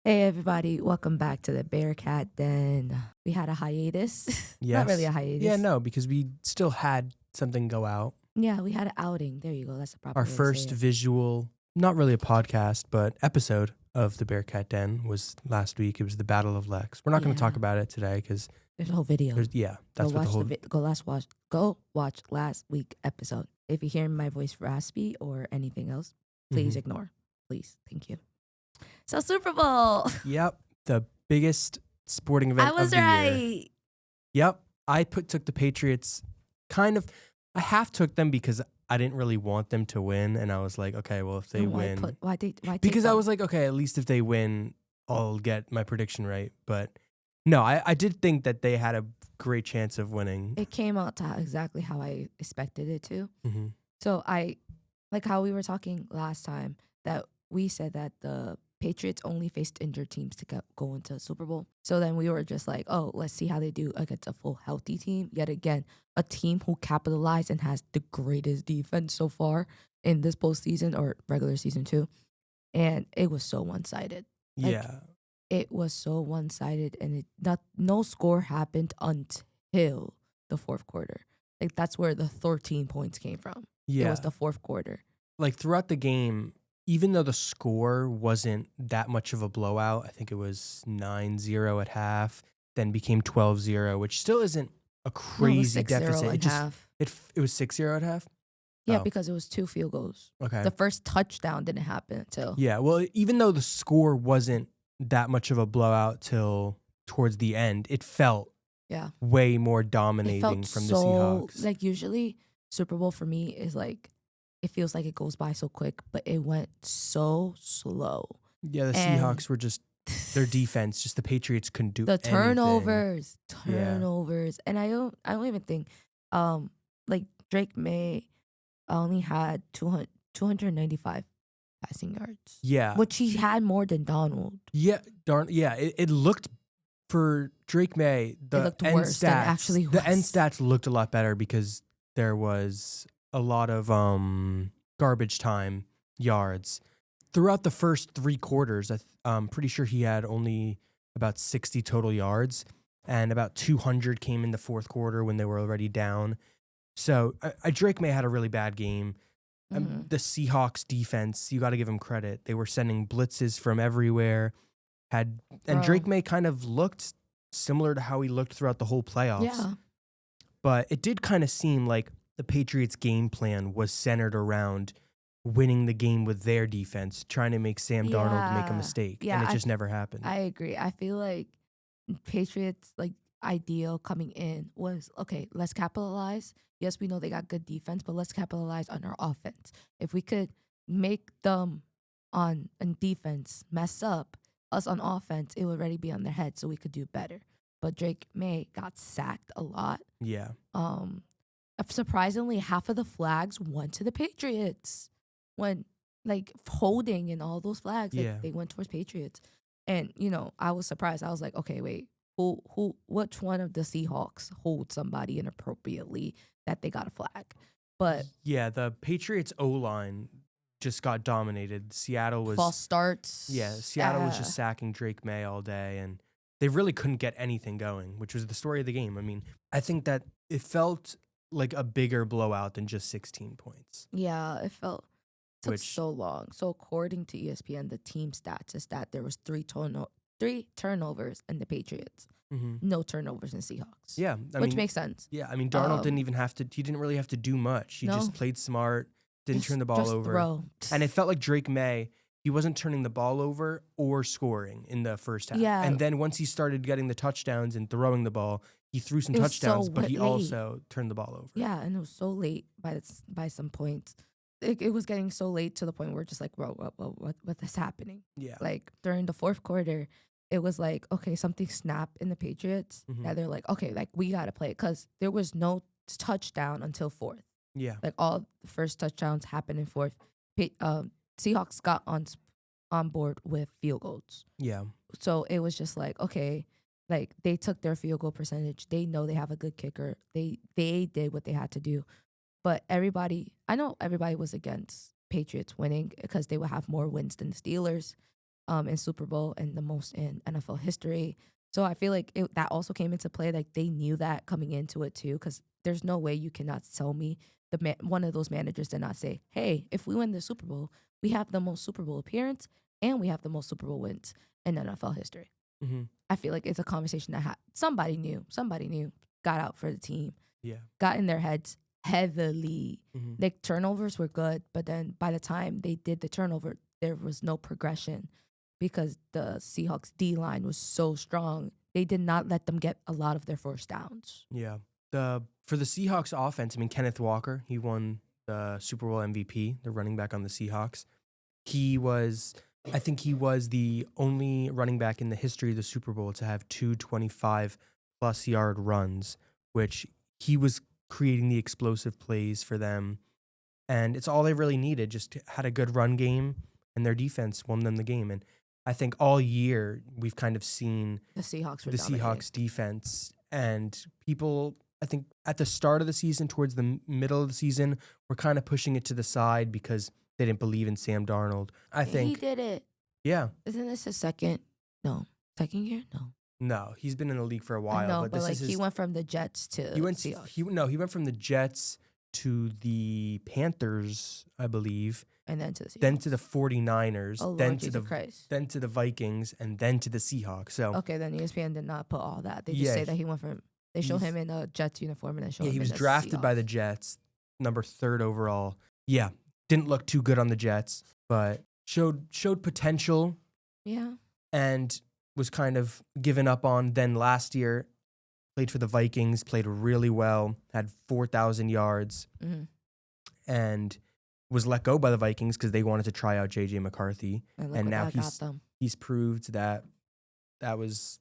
Hey everybody, welcome back to the Bearcat Den. We had a hiatus. Not really a Yes. Yeah, hiatus. no, because we still had something go out. Yeah, we had an outing. There you go. That's the proper Our way to say first it. visual, not really a podcast, but episode of the Bearcat Den was last week. It was the Battle of Lex. We're not going to talk Yeah. about it today because There's a whole video. that's what the whole. Go watch last week episode. If you hear my voice raspy or anything else, please Mhm. ignore. Please. Thank you. So Super Bowl. Yep, the biggest sporting I event was of the year. right. Yep, took the Patriots. Kind of, I half took them because I didn't really want them to win, and I was like, okay, well if they And win, why take because I them? was like, okay, at least if they win, I'll get my prediction right. But no, I did think that they had a great chance of winning. It came out to exactly how I expected it to. Hmm. So I like how we were talking last time that we said that the Patriots only faced injured teams to go into the Super Bowl. So then we were just like, oh, let's see how they do against a full healthy team. Yet again, a team who capitalized and has the greatest defense so far in this postseason or regular season too. And it was so one sided. Like Yeah, it was so one sided, and no score happened until the fourth quarter. Like that's where the 13 points came from. It was yeah. the fourth quarter. Like throughout the game, even though the score wasn't that much of a blowout, I think it was 9-0 at half, then became 12-0, which still isn't a No, it was crazy 6-0 deficit. and half. It was 6-0 at half. Yeah, Oh, because it was 2 field goals. okay. The first touchdown didn't happen until. Yeah, well, even though the score wasn't that much of a blowout till towards the end, it felt Yeah. way more It dominating felt from the so Seahawks. like usually Super Bowl for me is like it feels like it goes by so quick, but it went so slow. Yeah, the And Seahawks were just their defense, just the Patriots couldn't do the anything. Yeah. turnovers, and I don't even think like Drake May only had 295 passing yards, Yeah. which he had more than Donald. Yeah, it looked for Drake May, the looked end worse than it stats, actually the end was. stats looked a lot better because there was a lot of garbage time yards throughout the first 3 quarters. I'm pretty sure he had only about 60 total yards, and about 200 came in the fourth quarter when they were already down. So Drake May had a really bad game. Mhm. The Seahawks defense, you got to give them credit. They were sending blitzes from everywhere. And Bro. Drake May kind of looked similar to how he looked throughout the whole playoffs. Yeah. But it did kind of seem like the Patriots' game plan was centered around winning the game with their defense, trying to make Sam Darnold make a Yeah. mistake. Yeah, And it just never happened. I agree. I feel like Patriots like ideal coming in was okay, let's capitalize. Yes, we know they got good defense, but let's capitalize on our offense. If we could make them on defense mess up, us on offense, it would already be on their head, so we could do better. But Drake May got sacked a lot. Yeah. Surprisingly, half of the flags went to the Patriots. When like holding and all those flags, like, Yeah. they went towards Patriots. And I was surprised. I was like, okay, wait, which one of the Seahawks hold somebody inappropriately that they got a flag? But Yeah, the Patriots O-line just got dominated. Seattle was false starts. Yeah, Seattle was just sacking Drake May all day, and they really couldn't get anything going, which was the story of the game. I mean, I think that it felt like a bigger blowout than just 16 points. Yeah, it took Which- so long. So according to ESPN, the team stats is that there was three turnovers in the Patriots, Mm-hmm. no turnovers in Seahawks. Yeah, Which makes sense. Yeah, I mean, Darnold Um, he didn't really have to do much. He No. just played smart, didn't turn the ball Just over. throw. And it felt like Drake May, he wasn't turning the ball over or scoring in the first half. Yeah. And then once he started getting the touchdowns and throwing the ball, he threw some It was so touchdowns, but he late. also turned the ball over. Yeah, and it was so late by some points. It was getting so late to the point where just like, bro, what is happening? Yeah. Like during the fourth quarter, it was like, okay, something snapped in the Patriots Mhm. that they're like, okay, like we gotta play it because there was no touchdown until fourth. Yeah. Like all the first touchdowns happened in fourth. Seahawks got on board with field goals. Yeah. So it was just like, okay, like they took their field goal percentage. They know they have a good kicker. They did what they had to do. But I know everybody was against Patriots winning because they would have more wins than the Steelers. in Super Bowl and the most in NFL history. So I feel like that also came into play. Like they knew that coming into it too, because there's no way you cannot tell me one of those managers did not say, "Hey, if we win the Super Bowl, we have the most Super Bowl appearance and we have the most Super Bowl wins in NFL history." Mm-hmm. I feel like it's a conversation that somebody knew, got out for the team, Yeah. got in their heads heavily. Mm-hmm. Like turnovers were good, but then by the time they did the turnover, there was no progression because the Seahawks D line was so strong. They did not let them get a lot of their first downs. Yeah. For the Seahawks offense, I mean, Kenneth Walker, he won the Super Bowl MVP, the running back on the Seahawks. I think he was the only running back in the history of the Super Bowl to have 225-plus yard runs, which he was creating the explosive plays for them. And it's all they really needed, just had a good run game, and their defense won them the game. And I think all year we've kind of seen The Seahawks were the dominating. Seahawks defense, and people, I think at the start of the season, towards the middle of the season, were kind of pushing it to the side because they didn't believe in Sam Darnold. I He think, did it. yeah. Isn't this his second year? No, he's been in the league for a I while, know, but but this like is his, he went from the Jets to he went Seahawks. he went from the Jets to the Panthers, I believe, And then to the Seahawks. then to the 49ers, Oh, then Lord to Jesus Christ. then to the Vikings, and then to the Seahawks. So Okay, then ESPN did not put all that. They just Yeah, say that he went from. They show he's- him in a Jets uniform and then show yeah, him. he was in a drafted by the Seahawks. Jets, number 3rd overall. Yeah, didn't look too good on the Jets, but showed potential Yeah. and was kind of given up on. Then last year, played for the Vikings, played really well, had 4,000 yards, Mm-hmm. and was let go by the Vikings because they wanted to try out J.J. McCarthy. And, look And what now that got them. he's proved that was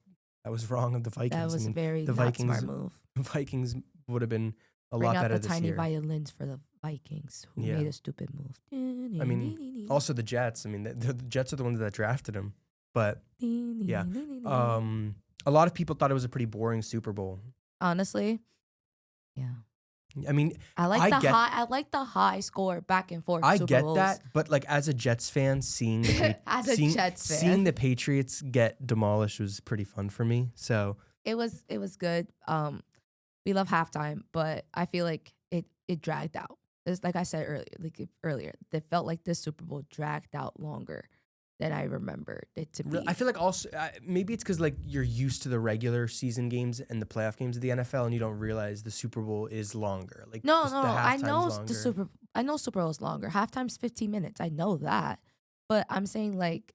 wrong of the Vikings. That was I a mean, very the not Vikings- smart move. the Vikings would have been a Bring lot out better the this tiny year. violins for the Vikings who Yeah. made a stupid move. I mean, also the Jets. I mean, the Jets are the ones that drafted him. But yeah, a lot of people thought it was a pretty boring Super Bowl. honestly, yeah. I mean, I like I the get- high. I like the high score back and forth. I Super get Bowls. that, but like as a Jets fan, seeing seeing the Patriots get demolished was pretty fun for me. So It was good. We love halftime, but I feel like it dragged out. It's like I said earlier, it felt like this Super Bowl dragged out longer than I remembered it to be. I feel like also maybe it's because like you're used to the regular season games and the playoff games of the NFL, and you don't realize the Super Bowl is longer. Like no. the I halftime's know longer. I know Super Bowl is longer. Halftime's 15 minutes. I know that, but I'm saying like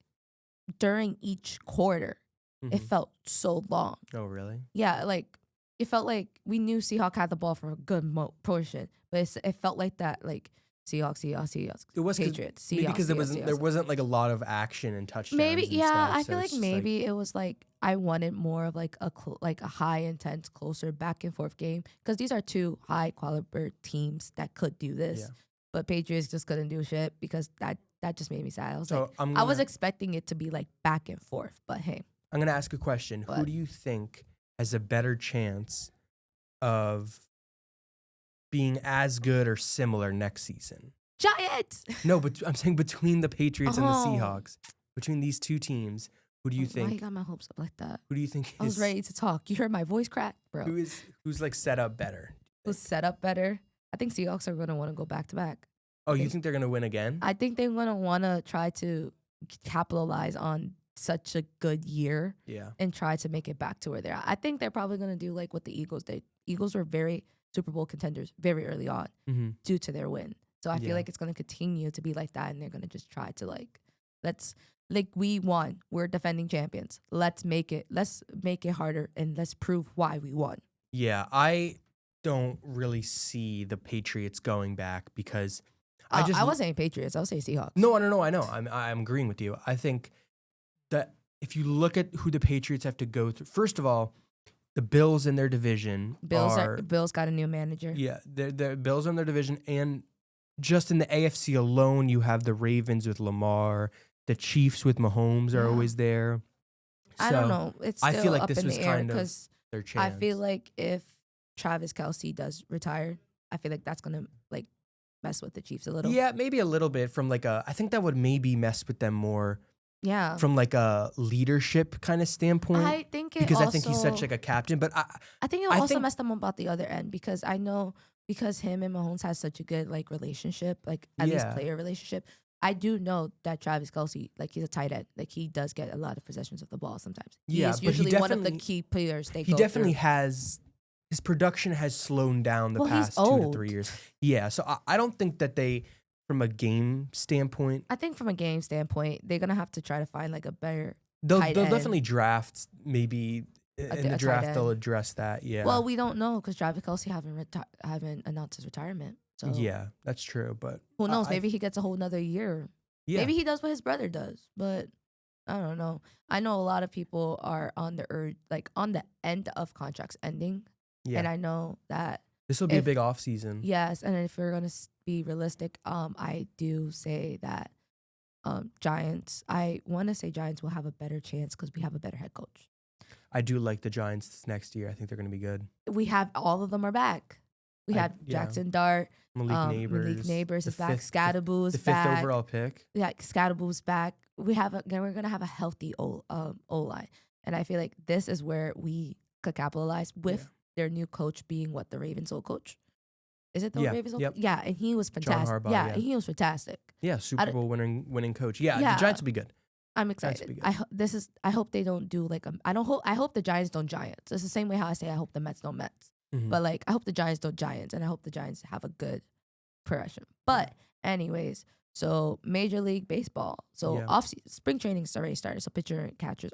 during each quarter, it Mhm. felt so long. Oh really? Yeah, like it felt like we knew Seahawks had the ball for a good portion, but it felt like that, like Seahawks. It was Patriots. maybe because there Seahawks. wasn't like a lot of action and touchdowns. Maybe, and yeah. stuff, I so feel it's like just, maybe it was like I wanted more of like a high intense, closer back and forth game because these are two high caliber teams that could do this, Yeah. but Patriots just couldn't do shit because that just made me sad. I was So like, I was expecting it to be like back and forth, but hey, I'm gonna ask a question. Who What? do you think has a better chance of being as good or similar next season? Giants. No, but I'm saying between the Patriots and the Oh. Seahawks, between these two teams, who do you Why you think? got my hopes up like that? Who do you think I was is ready to talk. You heard my voice crack, bro. who's like set up better? Who's set up better? I think Seahawks are gonna want to go back to back. Oh, you think they're gonna win again? I think they're gonna want to try to capitalize on such a good year Yeah. and try to make it back to where they're at. I think they're probably gonna do like what the Eagles did. Eagles were very Super Bowl contenders very early on Mm-hmm. due to their win. So I Yeah. feel like it's gonna continue to be like that, and they're gonna just try to we won. We're defending champions. Let's make it harder and let's prove why we won. Yeah, I don't really see the Patriots going back because I was saying Patriots. I was saying Seahawks. No, I know. I'm agreeing with you. I think that if you look at who the Patriots have to go through, first of all, the Bills in their division Bills got a new manager. yeah, the Bills in their division, and just in the AFC alone, you have the Ravens with Lamar, the Chiefs with Mahomes are Yeah. always there. I So, don't know. It's I still feel like up this in was the air kind of because their chance. I feel like if Travis Kelce does retire, I feel like that's gonna like mess with the Chiefs a little. Yeah, maybe a little bit from like I think that would maybe mess with them more Yeah. from like a leadership kind of standpoint. I think it Because also, I think he's such like a captain. But I think it I also think- messed them about the other end because I know because him and Mahomes has such a good like relationship, like at least Yeah. player relationship. I do know that Travis Kelce, like he's a tight end, like he does get a lot of possessions of the ball sometimes. He Yeah, is but he usually one of the definitely- key players they he go definitely through. has, his production has slowed down the Well, he's past 2 to old. 3 years. Yeah, so I don't think that they, from a game standpoint, I think from a game standpoint, they're gonna have to try to find like a better. they'll tight definitely end. draft maybe in A the tight draft they'll end. address that. Yeah. Well, we don't know because Travis Kelce haven't announced his retirement. So Yeah, that's true. But who knows? I- Maybe he gets a whole nother year. yeah. Maybe he does what his brother does, but I don't know. I know a lot of people are on the urge, like on the end of contracts ending, Yeah. and I know that This will be a if- big off season. yes. And if we're gonna be realistic, I do say that Giants. I want to say Giants will have a better chance because we have a better head coach. I do like the Giants this next year. I think they're going to be good. We have all of them are back. We have yeah. Jackson Dart, Malik Neighbors the is back. fifth- Scadaboo is the fifth back. overall pick. Yeah, Scadaboo's back. We're gonna have a healthy O line, and I feel like this is where we could capitalize with Yeah. their new coach being what the Ravens old coach. Is it the Yeah, Ravens old? yep. Yeah, and he was fantastic. Harbaugh, yeah, yeah. and he was fantastic. Yeah, Super d- Bowl winning coach. Yeah, Yeah. the Giants will be good. I'm Giants will be excited. good. I hope they don't do like I hope the Giants don't Giants. It's the same way how I say I hope the Mets don't Mets. Mhm. But like I hope the Giants don't Giants, and I hope the Giants have a good progression. But anyways, so Major League Baseball. So Yeah. spring training's already started. So pitcher and catchers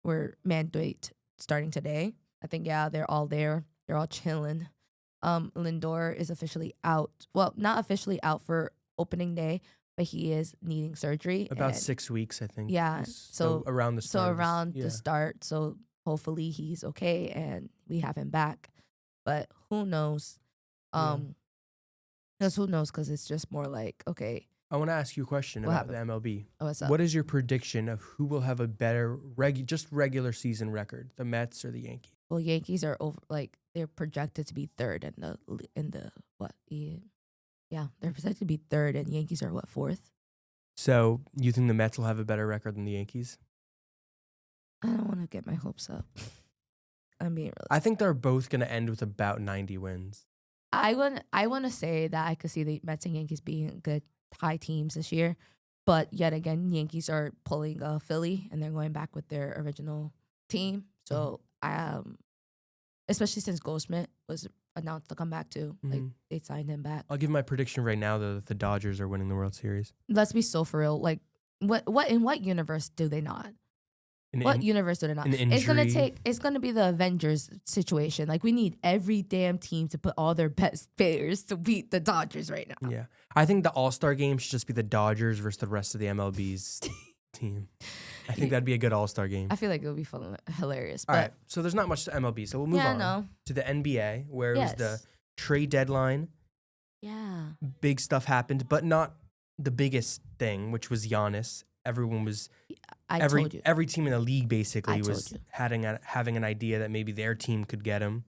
were mandate starting today. I think they're all there. They're all chilling. Lindor is officially out. Well, not officially out for opening day, but he is needing surgery. About and- 6 weeks, I think. Yeah, so- around the so start. of this- around yeah. the start. So hopefully he's okay and we have him back. But who knows? Yeah. Because who knows? Because it's just more like, okay, I want to ask you a question What about happened? the MLB. what's up? What is your prediction of who will have a better just regular season record, the Mets or the Yankees? Well, Yankees are over. Like they're projected to be third in the what? Yeah, they're projected to be third, and Yankees are what, fourth? So you think the Mets will have a better record than the Yankees? I don't want to get my hopes up. I'm being real. I think they're both going to end with about 90 wins. I want to say that I could see the Mets and Yankees being good high teams this year, but yet again, Yankees are pulling Philly and they're going back with their original team. So especially since Goldschmidt was announced to come back too, like Mhm. they signed him back. I'll give my prediction right now though, that the Dodgers are winning the World Series. Let's be so for real. Like what in what universe do they not? An What in- universe do they not? an injury. It's gonna be the Avengers situation. Like we need every damn team to put all their best players to beat the Dodgers right now. Yeah. I think the All-Star game should just be the Dodgers versus the rest of the MLB's team. I think that'd be a good All-Star game. I feel like it would be fun, hilarious. All But right. So there's not much to MLB. So we'll move yeah, on no. to the NBA where it was the Yes. trade deadline. Yeah. Big stuff happened, but not the biggest thing, which was Giannis. Everyone was I told you. every team in the league basically I told was you. having an idea that maybe their team could get him.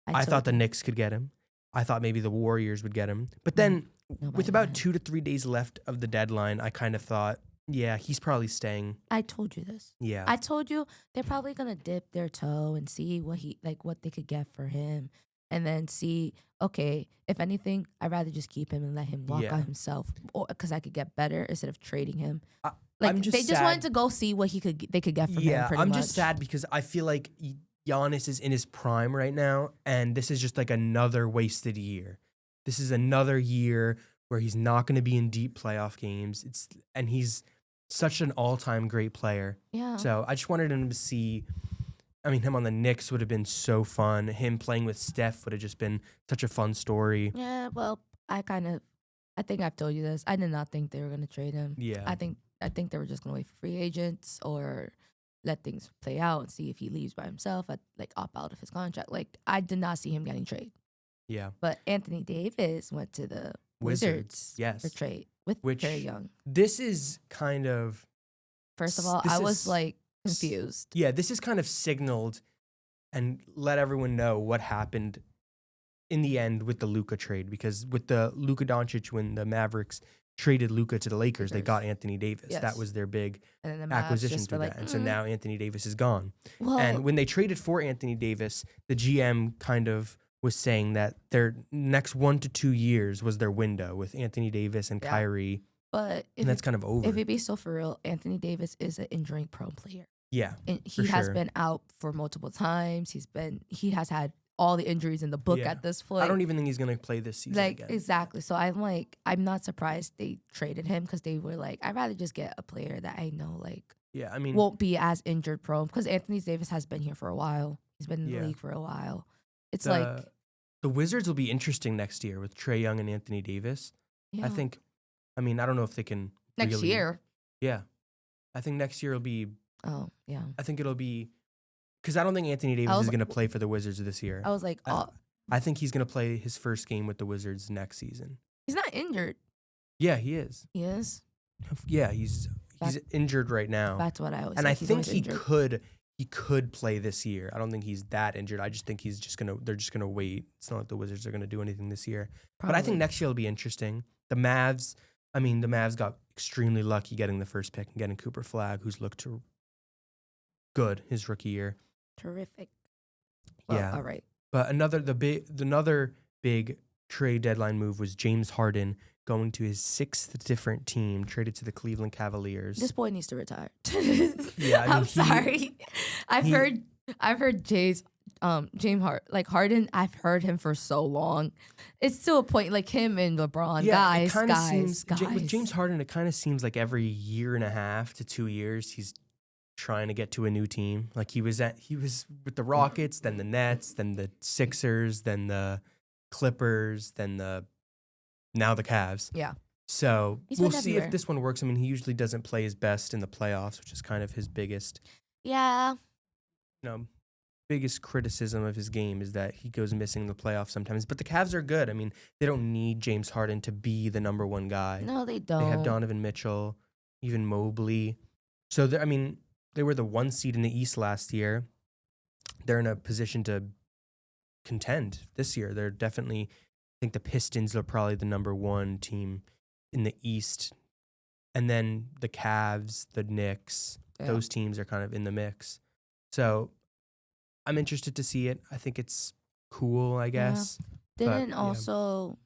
I told thought the you. Knicks could get him. I thought maybe the Warriors would get him. But then Nobody with about had. 2 to 3 days left of the deadline, I kind of thought, yeah, he's probably staying. I told you this. Yeah. I told you they're probably gonna dip their toe and see what they could get for him, and then see. Okay, if anything, I'd rather just keep him and let him walk Yeah. on himself, or because I could get better instead of trading him. I- Like I'm just they just sad- wanted to go see what they could get from him. Yeah, Pretty I'm much. just sad because I feel like Giannis is in his prime right now, and this is just like another wasted year. This is another year where he's not going to be in deep playoff games. And he's such an all-time great player. Yeah. So I just wanted him to see. I mean, him on the Knicks would have been so fun. Him playing with Steph would have just been such a fun story. Yeah. Well, I think I've told you this. I did not think they were gonna trade him. Yeah. I think they were just gonna wait for free agents or let things play out and see if he leaves by himself, like opt out of his contract. Like I did not see him getting traded. Yeah. But Anthony Davis went to the Wizards Yes. for trade with Which- Trey Young. This is kind of First of all, this I was is- like confused. Yeah, this is kind of signaled and let everyone know what happened in the end with the Luka trade, because with the Luka Doncic when the Mavericks traded Luka to the Lakers, they Lakers. got Anthony Davis. Yes. That was their big And then the Mavs acquisition just through were that. And so now Anthony Davis is gone. Well, And when they traded for Anthony Davis, the GM kind of was saying that their next 1 to 2 years was their window with Anthony Davis and Yeah. Kyrie. but And that's kind of over. if it be so for real, Anthony Davis is an injury prone player. Yeah. And For he has sure. been out for multiple times. He has had all the injuries in the book Yeah. at this point. I don't even think he's going to play this season like again. exactly. So I'm not surprised they traded him because they were like, I'd rather just get a player that I know Yeah, I mean, won't be as injured prone because Anthony Davis has been here for a while. He's been in the Yeah. league for a while. It's the Wizards will be interesting next year with Trae Young and Anthony Davis. yeah, I think, I don't know if they can next really- year. Yeah. I think next year will be, Oh yeah. I think it'll be, because I don't think Anthony Davis was- is going to play for the Wizards this year. I was like, oh, I think he's going to play his first game with the Wizards next season. he's not injured. Yeah, he is. He is. Yeah, he's injured right now. That's what I was. And I like, he's think always injured. he could play this year. I don't think he's that injured. I just think they're just gonna wait. It's not like the Wizards are gonna do anything this year. But I think Probably. next year will be interesting. The Mavs got extremely lucky getting the first pick and getting Cooper Flagg, who's looked good his rookie year. Terrific. Well, Yeah. All right. But another big trade deadline move was James Harden going to his 6th different team, traded to the Cleveland Cavaliers. This boy needs to retire. Yeah, I'm sorry. I've heard James Harden. I've heard him for so long. It's to a point like him and LeBron. Yeah, guys. with James Harden, it kind of seems like every year and a half to 2 years he's trying to get to a new team. Like he was with the Rockets, then the Nets, then the Sixers, then the Clippers, then now the Cavs. Yeah. So He's we'll been see everywhere. if this one works. He usually doesn't play his best in the playoffs, which is kind of his biggest Yeah. criticism of his game is that he goes missing in the playoffs sometimes. But the Cavs are good. They don't need James Harden to be the number one guy. No, they don't. They have Donovan Mitchell, even Mobley. So they were the 1 seed in the East last year. They're in a position to contend this year. They're definitely, I think the Pistons are probably the number 1 team in the East. And then the Cavs, the Knicks, those teams are kind of in the mix. So I'm interested to see it. I think it's cool, I guess. Didn't yeah. also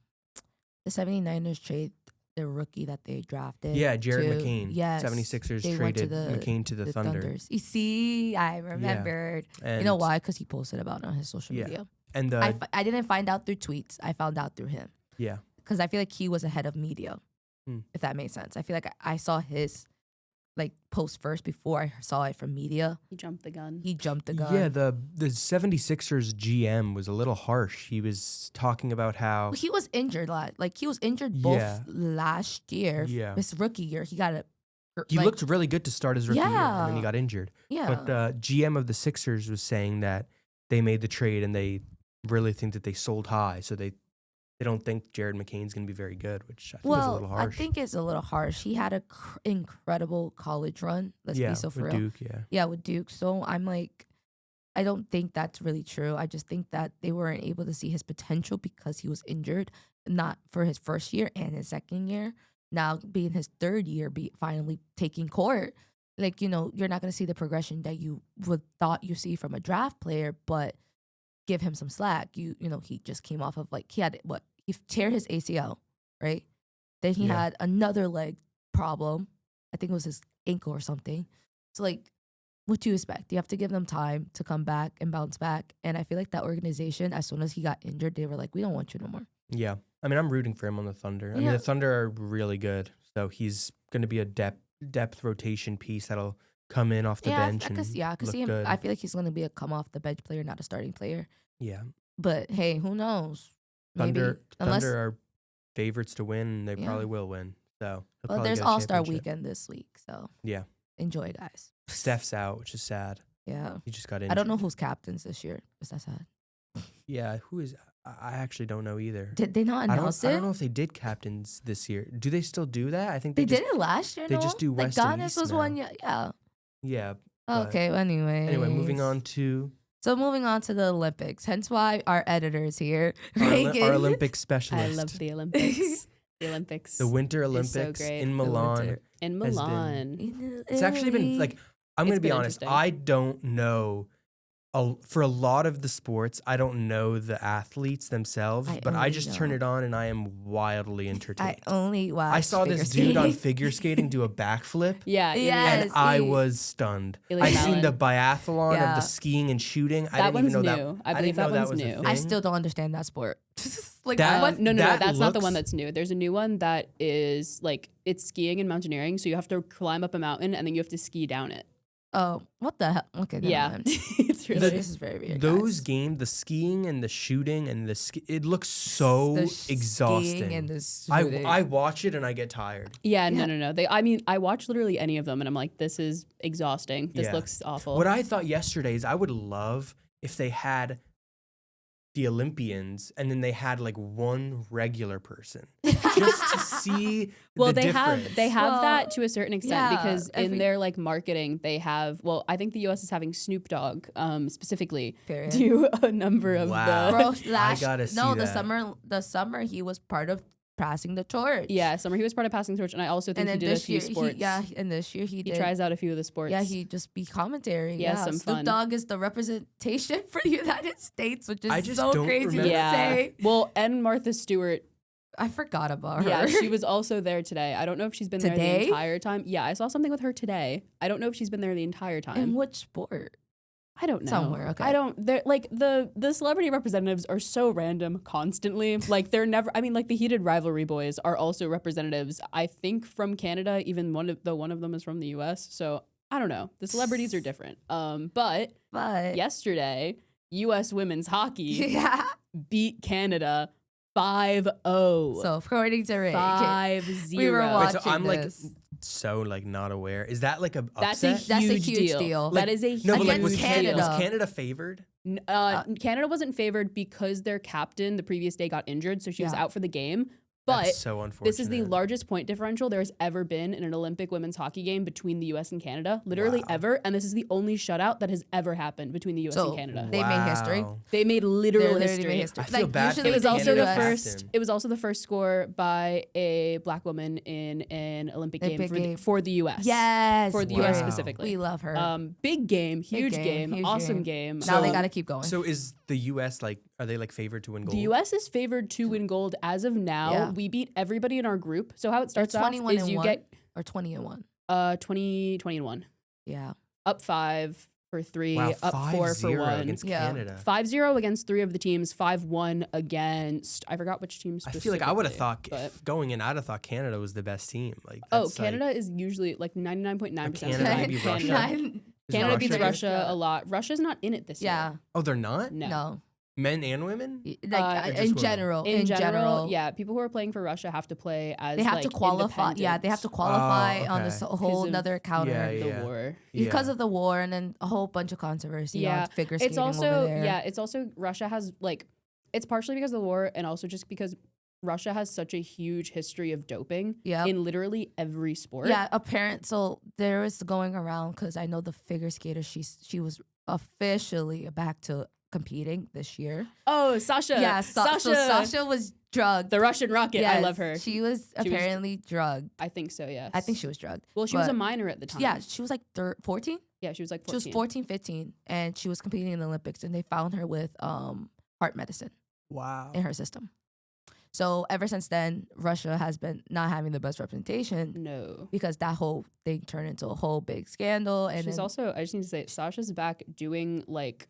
the 79ers trade the rookie that they drafted? Yeah, Jared to- McCain. Yes. 76ers they went to traded McCain to the Thunder. Thunders. You see, I remembered. And You know why? Because he posted about it on his social Yeah. media. And I didn't find out through tweets. I found out through him. yeah. Because I feel like he was ahead of media, Hmm. if that makes sense. I feel like I saw his post first before I saw it from media. He jumped the gun. He jumped the gun. Yeah, the 76ers GM was a little harsh. He was talking about how He was injured. He was injured both Yeah. last year. Yeah. His rookie year, he got he looked really good to start his rookie year, and then he Yeah. got injured. Yeah. But the GM of the Sixers was saying that they made the trade and they really think that they sold high, so they don't think Jared McCain's going to be very good, which I think is a little harsh. I think it's a little harsh. He had a incredible college run. Let's be so for with real. Duke, yeah. Yeah, with Duke. So I'm like, I don't think that's really true. I just think that they weren't able to see his potential because he was injured, not for his first year and his second year. Now being his third year, finally taking court. You're not going to see the progression that you would thought you see from a draft player, but give him some slack. He just came off of he tear his ACL, right? Then he Yeah. had another leg problem. I think it was his ankle or something. So what do you expect? You have to give them time to come back and bounce back. And I feel like that organization, as soon as he got injured, they were like, we don't want you no more. Yeah. I'm rooting for him on the Thunder. Yeah. The Thunder are really good, so he's going to be a depth rotation piece that'll come in off the bench I and could see look him. good. I feel like he's going to be a come off the bench player, not a starting player. Yeah. But hey, who knows? Maybe Thunder are favorites to win, and they Yeah. probably will win. So he'll well, probably there's get a All-Star championship. weekend this week, so Yeah. enjoy, guys. Steph's out, which is sad. Yeah. He just got injured. I don't know who's captains this year. Is that sad? Yeah, who is? I actually don't know either. Did they not I announce don't it? know if they did captains this year. Do they still do that? I think They just, did it last year. they no? just do West and Giannis East was now. one. Yeah. Yeah. But Okay. Anyway. Anyway, moving on to So moving on to the Olympics. Hence why our editor is here, our Reagan. Olympic I specialist. love the Olympics. The Olympics. The Winter is so Olympics great. in Milan. In has been- Milan. It's actually been like, I'm going to It's be been honest. interesting. I don't know. For a lot of the sports, I don't know the athletes themselves, but I only just turn know. it on and I am wildly entertained. I only watch. I saw figure this dude on skating. figure skating do a backflip. Yeah. Yes. And I he- was stunned. Ilian I seen the Mallon. biathlon of Yeah. the skiing and shooting. I That didn't even one's know new. that. I believe didn't know that one's was a new. thing. I still don't understand that sport. Like That- what? No, that that's not the one looks- that's new. There's a new one that is like, it's skiing and mountaineering. So you have to climb up a mountain and then you have to ski down it. Oh, what the hell? Okay, never Yeah. mind. It's really. This is very weird. Those guys. games, the skiing and the shooting and it looks so The skiing exhausting. and the shooting. I watch it and I get tired. Yeah, Yeah. no. I mean, I watch literally any of them and I'm like, this is exhausting. This Yeah. looks awful. What I thought yesterday is I would love if they had the Olympians and then they had like one regular person just to see well, the they have difference. Well, that to a certain extent yeah, because in every- their like marketing, they have. Well, I think the U.S. is having Snoop Dogg specifically Period. do a number of Wow. Bro, gotta see the that. summer he was part of passing the torch. Yeah, summer he was part of passing the torch, and I also think and he then did a this few year, sports. and this year he he did. tries out a few of the sports. Yeah, he just be commentary. Yeah, Yeah, some Snoop fun. Dogg is the representation for the United States, which I is just so don't crazy remember- to Yeah. say. Well, and Martha Stewart. I forgot about her. Yeah, she was also there today. I don't know if she's been there the Today? entire time. Yeah, I saw something with her today. I don't know if she's been there the entire time. In which sport? I don't know. Somewhere, okay. I don't. They're like the celebrity representatives are so random constantly. Like they're never. I mean, like the Heated Rivalry boys are also representatives. I think from Canada. Even one of them is from the U.S. So I don't know. The celebrities are different. But But yesterday, U.S. women's hockey yeah. beat Canada 5-0. So according to Ray, 5-0. we were Wait, watching so I'm like this. so like not aware. Is that like a That's upset? a That's a huge huge deal. That is a huge no, but like Against was Canada. Was Canada favored? Canada wasn't favored because their captain the previous day got injured, so she was Yeah. out for the game. But That's so unfortunate. this is the largest point differential there's ever been in an Olympic women's hockey game between the U.S. and Canada, literally Wow. ever. And this is the only shutout that has ever happened between the U.S. So, and Canada. They made history. Wow. They made literal They literally history. made history. I feel bad for It was the also the Canada first. captain. It was also the first score by a black woman in an Olympic game Olympic game. for the U.S. Yes, for the U.S. Wow. specifically. We love her. Big game, huge game, huge awesome game. Now they So- got to keep going. So is the U.S. like? Are they like favored to win gold? The U.S. is favored to win gold as of now. Yeah. We beat everybody in our group. So how it starts They're off 21 is and you 1 get or 20-1. 20-1. Yeah. Up 5 for 3, Wow, up 4 for 5-0 1. against Yeah. Canada. 5-0 against 3 of the teams, 5-1 against I forgot which team I specifically. feel like I would have thought but- going in. I'd have thought Canada was the best team. Like Oh, that's, like- Canada is usually like 99.9% of the Canada time. beat Russia? Is Canada Russia beats good? Russia a lot. Russia's not in it this Yeah. year. Oh, they're not. No. Men and women. Like just in women? general. In general, yeah, people who are playing for Russia have to play as They have like, to qualify. Yeah, they have to independent qualify on okay. this whole of- another counter Yeah, the war. because of the war and then a whole bunch of controversy Yeah, on figure skating It's also over there. it's also Russia has like it's partially because of the war and also just because Russia has such a huge history of doping Yep. in literally every sport. Yeah, apparent. So there is going around because I know the figure skater. She was officially back to competing this year. Oh, Sasha. Yeah, Sasha. so Sasha was drugged. The Russian rocket. I Yes, love her. She was apparently drugged. I think so, yes. I think she was drugged. Well, she was a but- minor at the time. Yeah, she was like 14. Yeah, she was like 14. She was 14, 15, and she was competing in the Olympics, and they found her with heart medicine Wow. in her system. So ever since then, Russia has been not having the best representation No. because that whole thing turned into a whole big scandal. And She's then also, I just need to say, Sasha's back doing like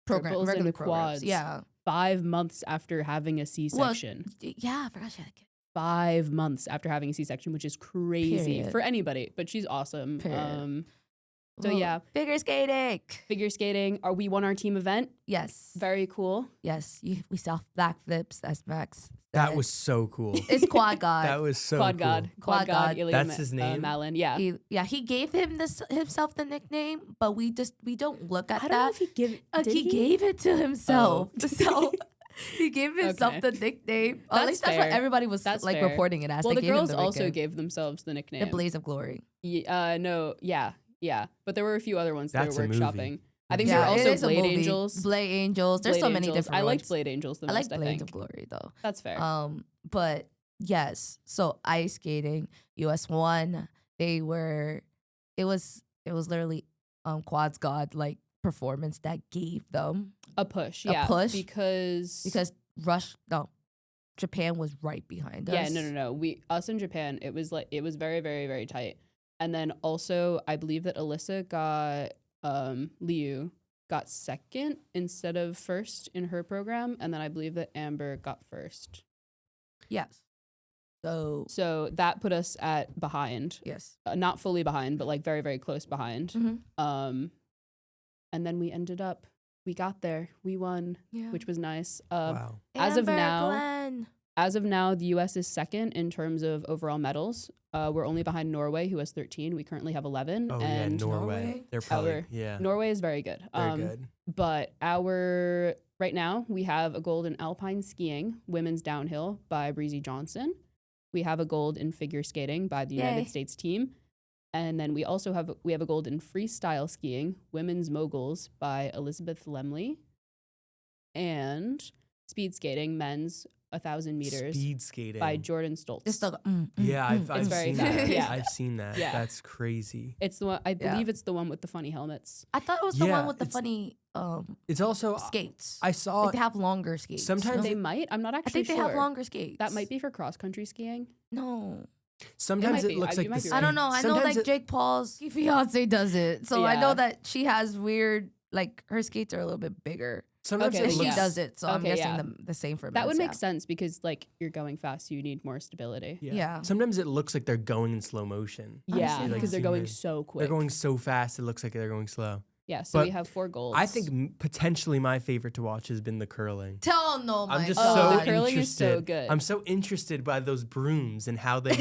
program triples regular and programs. quads. Yeah, 5 months after having a C-section. yeah, I forgot she had a kid. 5 months after having a C-section, which is crazy Period. for anybody, but she's awesome. Period. So Well, yeah, figure skating. figure skating. We won our team event. Yes, Very cool. yes. We saw backflips, as Max That said. was so cool. It's quad god. That was so Quad cool. God. Quad Quad God. God. Ilian That's his name? Mallon. Yeah. He gave him himself the nickname, but we don't look at I that. don't know if he did He he? gave it to himself. Oh. So he gave himself Okay. the nickname. At That's least that's what fair. everybody was That's like fair. reporting it as. Well, They the gave him girls the also nickname. gave themselves the nickname. The Blaze of Glory. No. Yeah. But there were a few other ones that That's were a movie. workshopping. I think Yeah, there were it also is a Blade movie. Angels. Blade Angels. There's Blade so many Angels. different I liked ones. Blade Angels the I like most, I Blades think. of Glory though. That's fair. But Yes. So ice skating, US won. It was literally Quad's God like performance that gave them A push, a yeah. push Because Japan was right behind us. yeah, no. Us and Japan, it was very, very, very tight. And then also I believe that Alyssa got Liu got second instead of first in her program, and then I believe that Amber got first. Yes. So that put us at behind. Yes. Not fully behind, but like very, very close behind. Mm-hmm. And then we got there, we won, Yeah. which was nice. Wow. As of Amber now, Glenn. the U.S. is second in terms of overall medals. We're only behind Norway, who has 13. We currently have 11. Oh and yeah, Norway. Norway? They're probably Our- Norway is very good. Very good. But right now we have a gold in alpine skiing, women's downhill by Breezy Johnson. We have a gold in figure skating by the Yay. United States team. And then we also have a gold in freestyle skiing, women's moguls by Elizabeth Lemley. And speed skating, men's 1,000 meters Speed skating by Jordan Stoltz. It's the Yeah, I've It's very seen fast. that. Yeah. I've seen that. Yeah. That's crazy. It's the one, I believe it's the one with the funny helmets. I thought it was the Yeah, one with the it's- funny It's also skates. I saw Like they have longer skates. sometimes no? They might. I'm not I actually think they sure. have longer skates. That might be for cross country skiing. No. sometimes might it be. looks You like might the be I don't know. I know sometimes like Jake Paul's fiance does it. So I Yeah. know that she has weird like her skates are a little bit bigger. sometimes Okay, it And she looks does it. So I'm Okay, guessing yeah. the same for That would men's, make yeah. sense because like you're going fast, so you need more stability. Yeah. Sometimes it looks like they're going in slow motion. Honestly, Yeah, like, because they're zoom going in. so quick. They're going so fast. It looks like they're going slow. Yeah, so But we have 4 golds. I think potentially my favorite to watch has been the curling. Tell no, my I'm just Oh, so the curling is so interested. good. I'm so interested by those brooms and how they.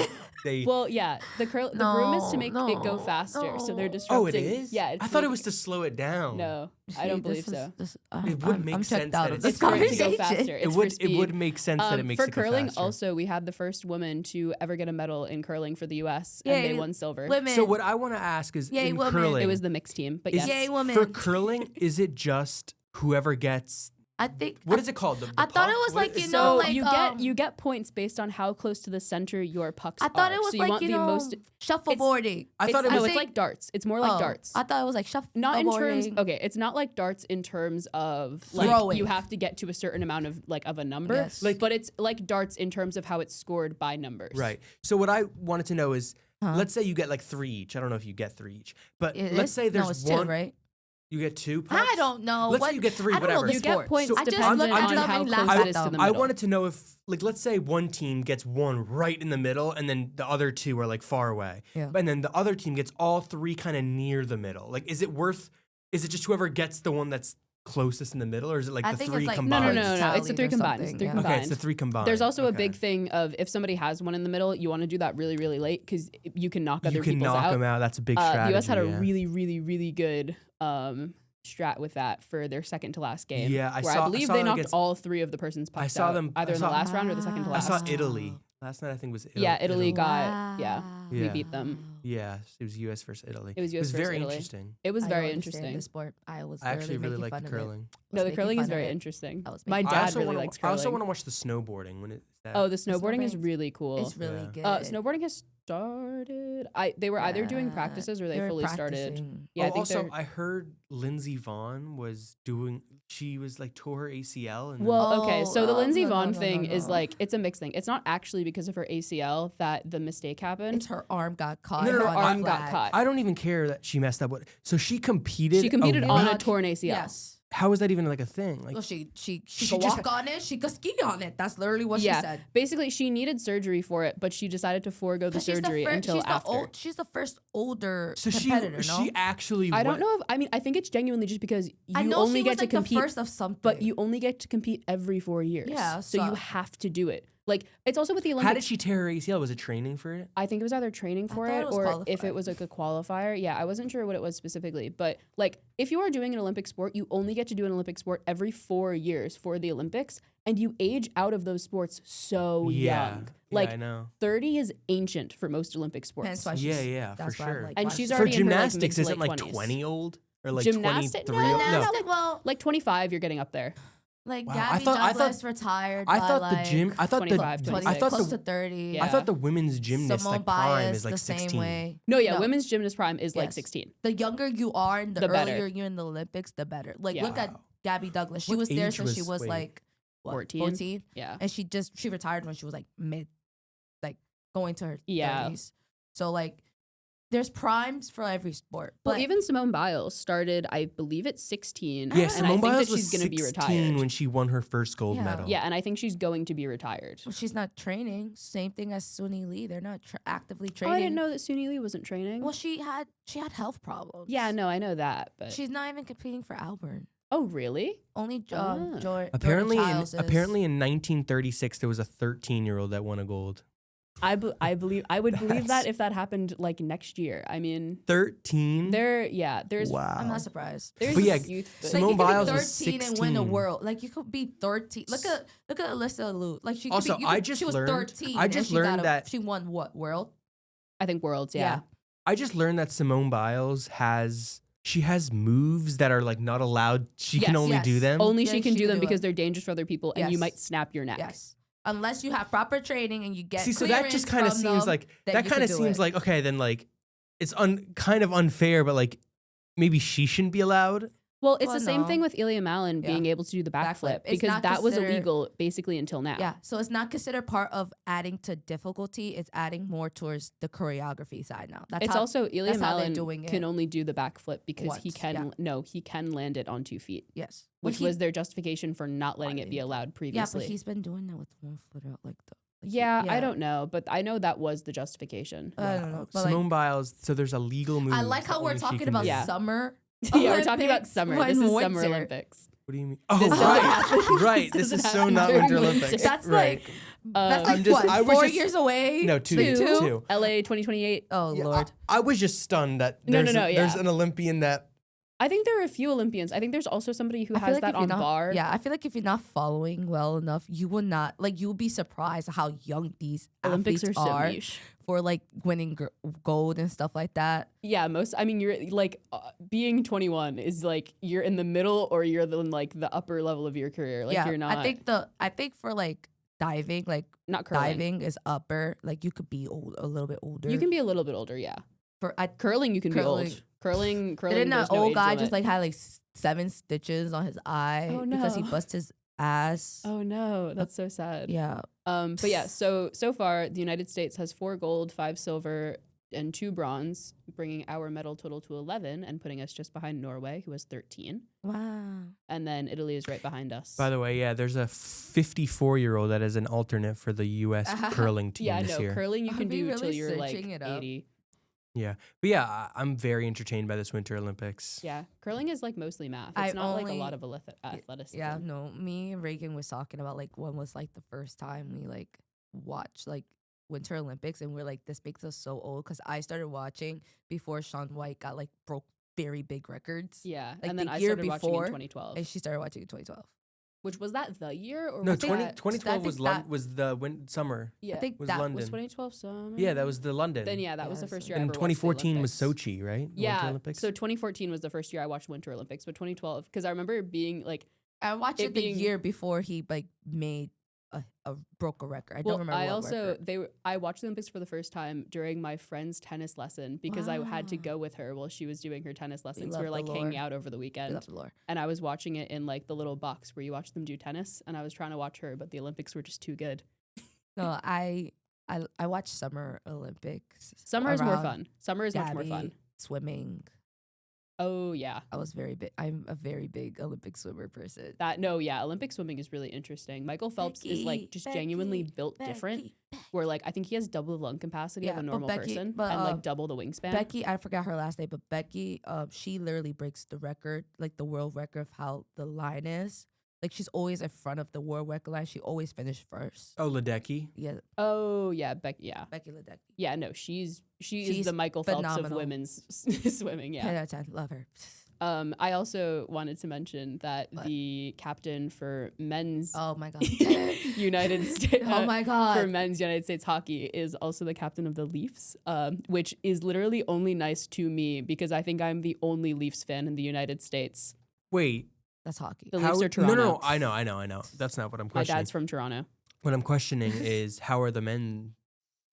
Well, yeah, the broom is to make it go No, faster, so they're no. disrupting. Oh, it is. Yeah, it's I thought it making- was to slow it down. No, I See, don't believe this is- so. this- It would I'm make checked sense out that of it's this It's for it to conversation. go faster. It It's would. for It speed. would make sense that it makes for it go curling, faster. also, we had the first woman to ever get a medal in curling for the U.S. and Yay, they won silver. Women. So what I want to ask is Yay, in women. curling. It was the mixed team, but is- yes. Yay, women. For curling, is it just whoever gets? I think What is it called? The I thought it puck? was What like, is- you So know, like, you get points based on how close to the center your pucks I thought are. it was so like want you the know most. shuffleboarding. I thought it no, was. it's like darts. It's more like Oh, darts. I thought it was like shuffleboarding. Not in terms. Okay, it's not like darts in terms of like Throwing. you have to get to a certain amount of like of a number. Yes. Like- but it's like darts in terms of how it's scored by numbers. Right. So what I wanted to know is, Huh? let's say you get like 3 each. I don't know if you get 3 each, but It let's is? say there's no, it's one. 2, right? You get 2 pucks. I don't know. Let's what, say you get 3, I don't know whatever. the You get sport. points So I just dependent looked at on them how and close laughed it at is to them. the I middle. wanted to know if, like, let's say one team gets one right in the middle, and then the other 2 are like far away, Yeah. and then the other team gets all 3 kind of near the middle. Like, is it worth? Is it just whoever gets the one that's closest in the middle, or is it like I the think 3 it's like combined? No. It's the tallied 3 or combined. It's something, 3 yeah. combined. Okay, it's the 3 combined. There's also a Okay. big thing of if somebody has one in the middle, you want to do that really, really late because you can knock other You can people's knock out. them out. That's a big The strategy. U.S. had a yeah. really, really, really good strat with that for their second to last game. Yeah, I where saw- I I believe saw they them knocked against- all 3 of the person's pucks I saw out, them- either I in saw- the last round or the second to I last. saw Italy last night. I think was Italy. Yeah, Italy got Wow. we Yeah. beat them. Yeah, it was U.S. versus Italy. It was US versus very Italy. interesting. It was I very don't understand interesting. The sport. I was. I actually literally really making like fun the of it. curling. Was No, the making curling is fun of very it. interesting. I was My making I fun dad also really wanna, likes I curling. also want to watch the snowboarding when it's. Oh, the snowboarding is snowboarding. really cool. It's really Yeah. good. Snowboarding has started. They were either doing Yeah, practices or they were fully started. practicing. Yeah, I think also, they're. I heard Lindsey Vonn was doing. She was like tore her ACL. And Well, okay, so the Oh, Lindsey no, Vonn no, thing no, is no. like it's a mixed thing. It's not actually because of her ACL that the mistake happened. It's her arm got caught. No, no, no, on her the arm got flag. caught. I don't even care that she messed up. So she competed. She competed a on a week- torn ACL. Yes. How is that even like a thing? Like Well, she she could just walk on it. She could ski on it. That's literally what Yeah. she said. Basically, she needed surgery for it, but she decided to forego the 'Cause she's surgery until she's after. She's the first older so competitor. no? she actually. I don't went- know if I mean I think it's genuinely just because you I know only she get was to like compete, the first of something. but you only get to compete every 4 years. Yeah, so you so- have to do it. Like it's also with the Olympics. How did she tear her ACL? Was it training for it? I think it was either training for thought it it was or if qualifying. it was like a qualifier. Yeah, I wasn't sure what it was specifically, but like if you are doing an Olympic sport, you only get to do an Olympic sport every 4 years for the Olympics, and you age out of those sports so young. Like I know. 30 is ancient for most Olympic sports. Hence why Yeah, she's- yeah, that's for why I'm sure. like, And why she's she- already For in her, like, gymnastics, mid to isn't late like 20s. 20 old or like Gymnastic- 23 no, old? no, No. no, Like, well, like 25, you're getting up there. Like Wow, Gabby Douglas retired. I by thought like the gym. I thought 25, the. 26. I thought close the. to 30. Yeah. I thought the women's gymnast Simone like prime Biles is like the 16. same way. No, yeah, women's gymnast prime is like Yes. 16. The younger you are and the The better. earlier you're in the Olympics, the better. Like Yeah. look at Wow. Gabby Douglas. She What was there age since she was- was wait. like what, 14? 14? Yeah. And she retired when she was like mid, like going to her Yeah. 30s. So like there's primes for every sport. Well, But even Simone Biles started, I believe, at 16. Yeah, and Simone I think Biles that was she's going to be 16 retired. when she won her first gold Yeah. medal. Yeah, and I think she's going to be retired. she's not training. Same thing as Suni Lee. They're not actively Oh, training. I didn't know that Suni Lee wasn't training. Well, she had health problems. Yeah, no, I know that, but She's not even competing for Auburn. oh, really? Only Ah. Apparently, Jordan in, Childs is. apparently in 1936 there was a 13-year-old that won a gold. I believe I would believe That's- that if that happened like next year. I mean, 13. there's Wow. I'm not surprised. there's But yeah, youth. Like Simone you Biles could be was 13 and win a 16. world. Like you could be 13. Look at Alyssa Liu. Like she could Also, be, I just she was learned- 13. I and just she got learned that- she won what world? I think worlds. Yeah. I just learned that Simone Biles has moves that are like not allowed. She can Yes. only Yes. do them. Only Yeah, she can she do can them do because it. they're dangerous for other people, and you Yes. might snap your neck. Yes. Unless you have proper training and you get See, so that just kind of from seems them, like then that you kind can of do seems it. like okay, then like it's kind of unfair, but like maybe she shouldn't be allowed. Well, it's Well, the same no. thing with Ilya Malin Yeah. being able to do the Backflip. backflip It's because not that was considered- illegal basically until now. Yeah, so it's not considered part of adding to difficulty. It's adding more towards the choreography side now. That's It's how, also Ilya that's how they're Malin doing can it. only do the backflip because he Once, can yeah. he can land it on 2 feet, yes, which Well, was their justification for not letting Why it be didn't- allowed yeah, previously. but he's been doing that with 1 foot out like the. Like yeah, I don't know, but I know that was the justification. I don't know. But Simone like, Biles. So there's a legal move. I like how that we're only she talking can about do. Yeah. summer. Yeah, we're talking about Olympics summer. when This is winter. Summer Olympics. What do you mean? This Oh, doesn't right, happen- right. this This is doesn't so happen not during Winter winter. Olympics. That's right. like that's I'm like just- what, I was 4 just- years away. No, two. Like, Two. LA 2028. Oh Yeah, Lord. I was just stunned that No, there's, no, there's yeah. an Olympian that I think there are a few Olympians. I think there's also somebody who I feel has like that if you're on not, bar. Yeah, I feel like if you're not following well enough, you will not like you'll be surprised how young these Olympics are athletes so are niche. for like winning gold and stuff like that. Yeah, I mean, you're like being 21 is like you're in the middle or you're in like the upper level of your career. Like yeah, you're not. I think for like diving, like not curling. diving is upper. Like you could be a little bit older. You can be a little bit older. Yeah. for Curling, you can Curling. be old. Curling. Didn't there's that no old age guy limit. just like had like 7 stitches on his eye Oh, because he no. busted his ass? Oh no, that's so sad. Yeah. But yeah, so far the United States has 4 gold, 5 silver, and 2 bronze, bringing our medal total to 11 and putting us just behind Norway, who has 13. Wow. And then Italy is right behind us. By the way, yeah, there's a 54-year-old that is an alternate for the U.S. curling team yeah, this no, year. curling you Are can we do really till you're like searching it up? 80. Yeah, but yeah, I'm very entertained by this Winter Olympics. Yeah, curling is like mostly math. I It's not like a only- lot of athleticism. Yeah, no, me and Reagan was talking about like when was like the first time we like watched like Winter Olympics, and we're like, this makes us so old because I started watching before Shaun White got like broke very big records. Yeah, Like and then the I year started watching in before, 2012. And she started watching in 2012. Which was that the year or No, was 20, that, 2012 was think that- was the summer. Yeah, I think was that London. was 2012 summer. Yeah, that was the London. Then yeah, that was Yeah, the first so- year. I And ever watched the 2014 was Olympics. Sochi, right? Winter Yeah, Olympics. so 2014 was the first year I watched Winter Olympics, but 2012 because I remember being like, I watched It it the being- year before he like made a broke a record. I well, don't remember. I what also record. I watched the Olympics for the first time during my friend's tennis lesson because I had to Wow. go with her while she was doing her tennis lessons. love We were the like hanging lore. out over the We weekend, love the lore. and I was watching it in like the little box where you watch them do tennis, and I was trying to watch her, but the Olympics were just too good. No, I watched Summer Olympics. Summer is more around fun. Summer is much more Gabby, fun. Swimming. Oh yeah. I was very big. I'm a very big Olympic swimmer person. Olympic swimming is really interesting. Michael Phelps is like just genuinely built different. Becky, Where like I think he has double the lung capacity of Yeah, a but normal Becky- person but, and like double the wingspan. Becky, I forgot her last name, but Becky, she literally breaks the record, like the world record of how the line is. Like she's always in front of the world record line. She always finished first. oh, Ledecky. Yeah, Oh yeah, Becky. Yeah, Becky Ledecky. yeah. No, she is She's the Michael Phelps of phenomenal. women's swimming. 10 Yeah. out of 10. Love her. I also wanted to mention that What? the captain for men's Oh my god. United States. Oh my god. For men's United States hockey is also the captain of the Leafs, which is literally only nice to me because I think I'm the only Leafs fan in the United States. Wait, That's hockey. The Leafs are No, Toronto. no, I know. That's not what I'm My questioning. dad's from Toronto. What I'm questioning is how are the men's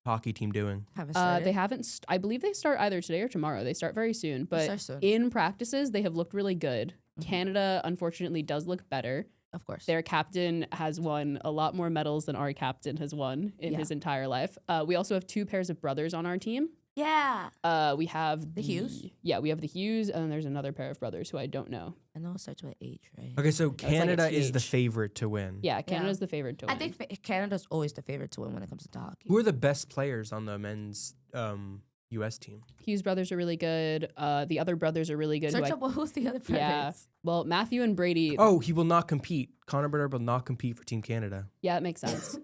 hockey team doing? Haven't started. They haven't. I believe they start either today or tomorrow. They start very soon. But start soon. in practices, they have looked really good. Mhm. Canada, unfortunately, does look better. Of course. Their captain has won a lot more medals than our captain has won in his entire life. We also have 2 pairs of brothers on our team. Yeah. We have The Hughes? Yeah, we have the Hughes, and then there's another pair of brothers who I don't know. I know it starts with H, right? Okay, so like a Canada is the TH. favorite to win. Yeah, Canada's the favorite to win. I think Canada's always the favorite to win when it comes to hockey. Who are the best players on the men's U.S. team? Hughes brothers are really good. The other brothers are really good. Search up who's the other brothers. Yeah. Well, Matthew and Brady. Oh, he will not compete. Connor Bedard will not compete for Team Canada. Yeah, it makes sense.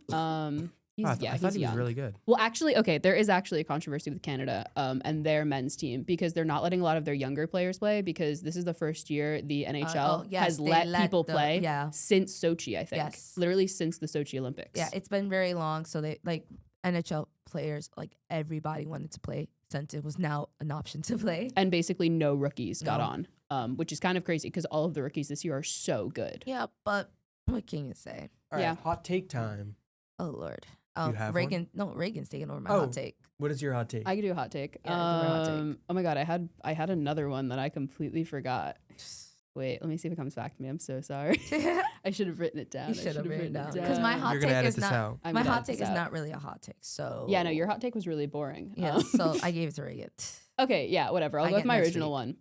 He's, I thought he's he young. was really good. Well, actually, okay, there is actually a controversy with Canada and their men's team because they're not letting a lot of their younger players play because this is the first year the NHL has let people play since Sochi, I think. Yes. Literally since the Sochi Olympics. Yeah, it's been very long. So they like NHL players, like everybody wanted to play since it was now an option to play. And basically no rookies got on, which is kind of crazy because all of the rookies this year are so good. Yeah, but what can you say? All right, Yeah. hot take time. Oh Lord. You have Reagan. No, Reagan's taking over my Oh. hot take. What is your hot take? I could do a hot take. Yeah, give me a hot take. Oh my god, I had another one that I completely forgot. Wait, let me see if it comes back to me. I'm so sorry. I should have written it down. You should have written it down. down. Because my hot You're gonna take edit is this not. out. I'm My gonna hot edit take this is out. not really a hot take. So Yeah, no, your hot take was really boring. Yeah, so I gave it to Reagan. Okay, yeah, whatever. I'll I go with get my next original one.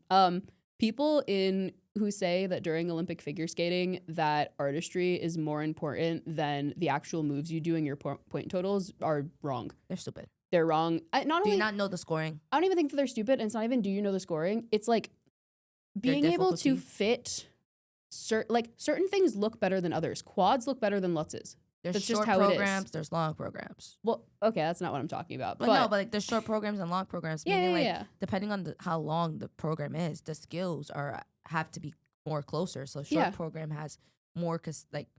People who say that during Olympic figure skating that artistry is more important than the actual moves you do in your point totals are wrong. They're stupid. They're wrong. Do you not know the scoring? I don't even think that they're stupid, and it's not even do you know the scoring. It's like being able to difficulty. fit certain things look better than others. Quads look better than Lutzes. There's That's short just how it is. programs. There's long programs. Well, okay, that's not what I'm talking about. But no, but like there's short programs and long programs. Yeah, Meaning yeah, like yeah. depending on how long the program is, the skills have to be more closer. So short Yeah. program has more because like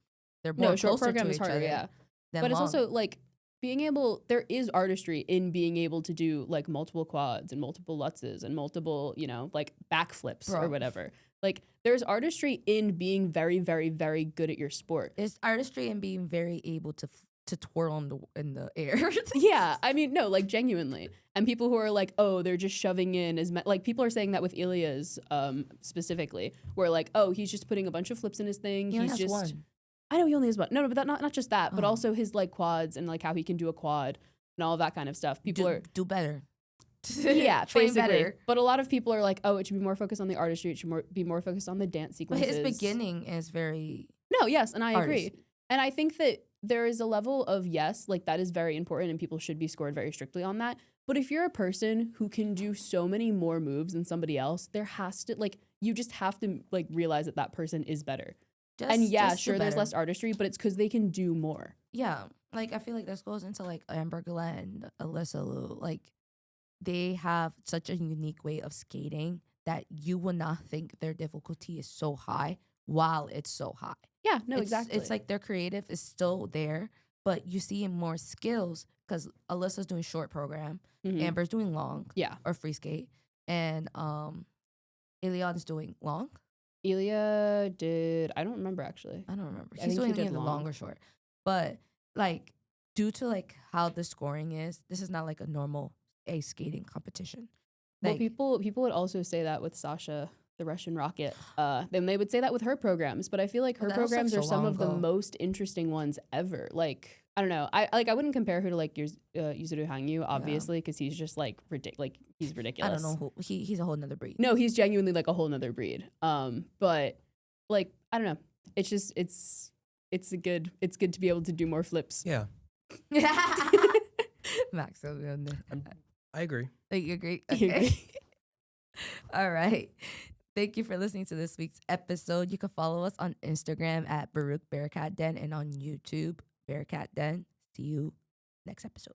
they're more No, short closer program to is each harder, other yeah. than But it's long. also like being able, there is artistry in being able to do like multiple quads and multiple Lutzes and multiple, like backflips or Bro. whatever. Like there's artistry in being very, very, very good at your sport. It's artistry and being very able to twirl in the air. Yeah, I mean, no, like genuinely. And people who are like, oh, they're just shoving in like people are saying that with Ilya's specifically, where like, oh, he's just putting a bunch of flips in his thing. He only He's has just one. I know he only has one. No, but that not just that, but Oh. also his like quads and like how he can do a quad and all of that kind of stuff. People are do better. yeah, Train basically. better. But a lot of people are like, oh, it should be more focused on the artistry. It should be more focused on the dance But sequences. his beginning is very No, yes, and I agree. Artist. And I think that there is a level of yes, like that is very important and people should be scored very strictly on that. But if you're a person who can do so many more moves than somebody else, there has to you just have to realize that person is better. And yeah, just do sure, there's better. less artistry, but it's because they can do more. Yeah, like I feel like this goes into like Amber Glenn, Alyssa Liu. Like they have such a unique way of skating that you would not think their difficulty is so high while it's so high. Yeah, no, It's- exactly. It's like their creative is still there, but you see more skills because Alyssa's doing short program, Mhm. Amber's doing long Yeah. or free skate, and Ilion's doing long. Ilya did, I don't remember actually. I don't remember. I He's think he doing did either long. long or short. But like due to like how the scoring is, this is not like a normal ice skating competition. Well, Like, people would also say that with Sasha, the Russian rocket. Then they would say that with her programs, but I feel like her But that was, like, programs so are some long of the ago. most interesting ones ever. Like, I don't know. I wouldn't compare her to like Yuzuru Hangyu, obviously, because he's just like he's I ridiculous. don't know who he's a whole nother breed. No, he's genuinely like a whole nother breed. But like I don't know. It's just it's good to be able to do more flips. Yeah, Max, I agree. you agree? You Okay. agree? All right. Thank you for listening to this week's episode. You can follow us on Instagram at Baruch Bearcat Den and on YouTube, Bearcat Den. See you next episode.